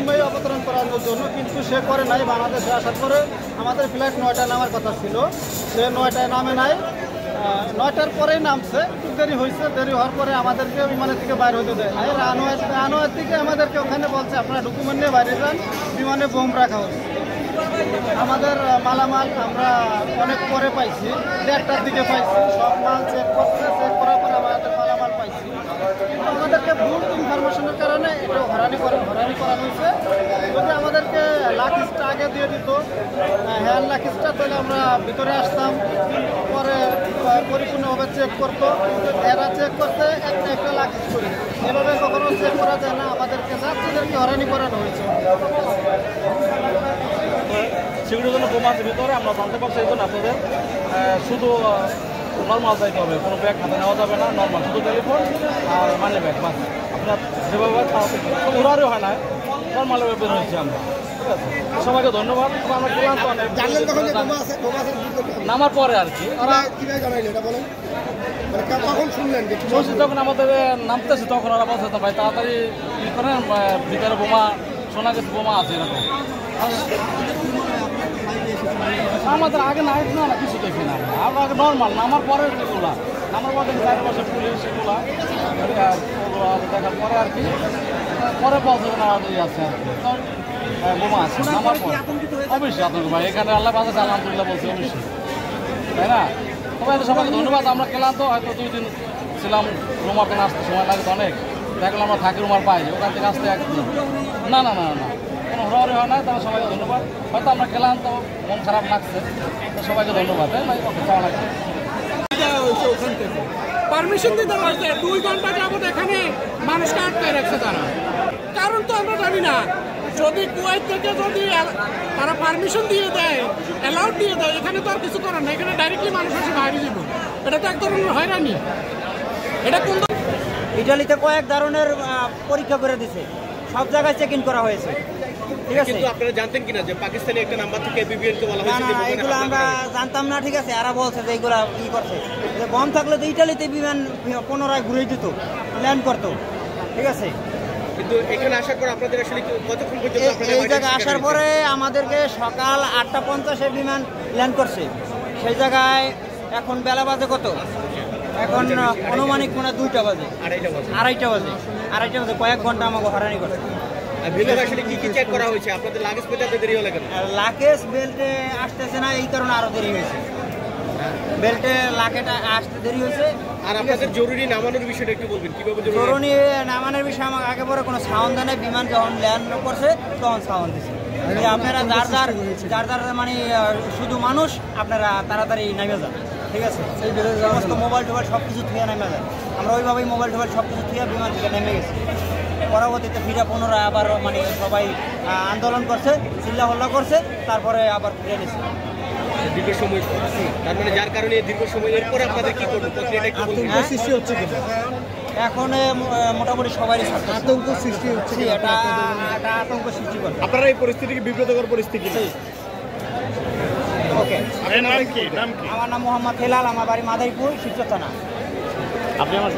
মুম্বাই অবতরণ করানোর জন্য, কিন্তু সে করে নাই। বাংলাদেশে আসার পরে আমাদের ফ্লাইট 9টায় নামার কথা ছিল, সে 9টায় নামে নাই। 9টার পরেই নামছে, একটু দেরি হয়েছে। দেরি হওয়ার পরে আমাদেরকে বিমানের থেকে বাইরে হতে দেয় নাই। রানওয়ের থেকে আমাদেরকে ওখানে বলছে আপনারা ডকুমেন্ট নিয়ে বাইরে যান, বিমানে বোম রাখা হচ্ছে। আমাদের মালামাল আমরা অনেক পরে পাইছি, 1টার দিকে পাইছি। সব মাল চেক করছে, চেক করার পরে আমাদের মালামাল পাইছি। কিন্তু আমাদেরকে ভুল ইনফরমেশনের কারণে এটা হয়রানি করানো হয়েছে। যদি আমাদেরকে লাকিসটা আগে দিয়ে দিত, হ্যান্ড লাকিসটা, তাহলে আমরা ভিতরে আসতাম, পরে পরিপূর্ণভাবে চেক করতো। কিন্তু এরা চেক করতে একটা লাকিস করি, এভাবে কখনো চেক করা যায় না। আমাদেরকে যাত্রীদেরকে হয়রানি করানো হয়েছে। সেগুলোর জন্য বোমার ভিতরে আমরা জানতে পারছি, এই জন্য আপনাদের শুধু নর্মাল যাইতে হবে, কোনো ব্যাগ হাতে নেওয়া যাবে না, নর্মাল শুধু টেলিফোন আর মানি ব্যাগ বাস। আপনার যেভাবে উড়ারও হয় না, নর্মালভাবে বের হয়েছি আমরা, ঠিক আছে। সবাইকে ধন্যবাদ। আমরা ক্লান্ত অনেক, নামার পরে আর কি যখন আমাদের নামতেছে তখন ওরা বলছে তো ভাই তাড়াতাড়ি ই করেন, ভিতরে বোমা শোনা গেছে, বোমা আছে এরকম। আমাদের আগে নাইট না কিছু দেখি না, আমরা আগে নর্মাল নামার পরে যেগুলা, নামার পরে চারপাশে পুলিশ সেগুলা দেখার পরে আর কি, পরে বলছে না আছে আর কি, বোমা আছে নামার পরে। অবশ্যই আতঙ্ক ভাই, এখানে আল্লাহ বাজার আলহামদুলিল্লাহ বলছি, অবশ্যই, তাই না? তবে সবাইকে ধন্যবাদ। আমরা ক্লান্ত, হয়তো 2 দিন ছিলাম, রুমার কেন আসতে সময় লাগে তো অনেক। দেখলাম আমরা থাকি রুমার পাই, ওখান থেকে আসতে একদিন না না না না কোনো হরহরি হয় না। তবে সবাইকে ধন্যবাদ। হয়তো আমরা ক্লান্ত, মন খারাপ লাগছে, তো সবাইকে ধন্যবাদ। ভাই চাওয়া লাগছে পারমিশন দিতে পারছে 2 ঘন্টা যাবত এখানে মানুষকে আটকায় রাখছে তারা, কারণ তো আমরা জানি না। যদি কুয়েত থেকে যদি তারা পারমিশন দিয়ে দেয়, অ্যালাউড দিয়ে দেয়, এখানে তো আর কিছু করার না, এখানে ডাইরেক্টলি মানুষ আসে বাইরে যাবো। এটা তো এক ধরনের হয়রানি। এটা কোন ইটালিতে কয়েক ধরনের পরীক্ষা করে দিছে, সব জায়গায় চেক ইন করা হয়েছে, ঠিক আছে। কিন্তু আপনারা জানতেন কিনা যে পাকিস্তানি একটা নাম্বার থেকে বিবিএনকে বলা হয়েছে? না, এগুলো আমরা জানতাম না, ঠিক আছে। এরা বলছে যে এগুলা কি করছে, যে বম থাকলে তো ইটালিতে বিমান পুনরায় ঘুরে দিত, ল্যান্ড করতো, ঠিক আছে। কিন্তু এখানে আসার পর আপনাদের আসলে কতক্ষণ পর্যন্ত এই জায়গায় আসার পরে আমাদেরকে সকাল 8:50-এ বিমান ল্যান্ড করছে। সেই জায়গায় এখন বেলা বাজে কত, এখন আনুমানিক মনে 2টা বাজে, আড়াইটা বাজে। কয়েক ঘন্টা আমাকে হয়রানি করছে। আসলে কি কি চেক করা হয়েছে? আপনাদের লাগেজ পেতে দেরি হলো কেন? লাগেজ বেল্টে আসতেছে না, এই কারণে আরো দেরি হয়েছে। বেল্টে লাগেজটা আসতে দেরি হয়েছে। আর আপনাদের জরুরি নামানোর বিষয়টা একটু বলবেন, কিভাবে জরুরি নামানোর বিষয়? আমাকে আগে পরে কোনো সাউন্ড দেয় না, বিমান যখন ল্যান্ড করছে তখন সাউন্ড দিচ্ছে। আপনারা যার মানে শুধু মানুষ, আপনারা তাড়াতাড়ি নেমে যান, ঠিক আছে। সমস্ত মোবাইল টোবাইল সব কিছু থুয়ে নেমে যায়। আমরা ওইভাবেই মোবাইল টোবাইল সব কিছু থুয়ে বিমান থেকে নেমে গেছি। পরবর্তীতে ফিরে পুনরায় আবার মানে সবাই আন্দোলন করছে, চিল্লা হল্লা করছে, তারপরে আবার ফিরে নিচ্ছে দীর্ঘ সময়। তার মানে যার কারণে দীর্ঘ সময় এরপরে আপনাদের কি করবো? সৃষ্টি হচ্ছে এখন মোটামুটি সবারই আতঙ্ক সৃষ্টি হচ্ছে, এটা আতঙ্ক সৃষ্টি করে। আপনারা এই পরিস্থিতিকে বিব্রতকর পরিস্থিতি। ওকে, আমার নাম মোহাম্মদ হেলাল, আমার বাড়ি মাদারীপুর, শিবচর থানা। আপনি আমার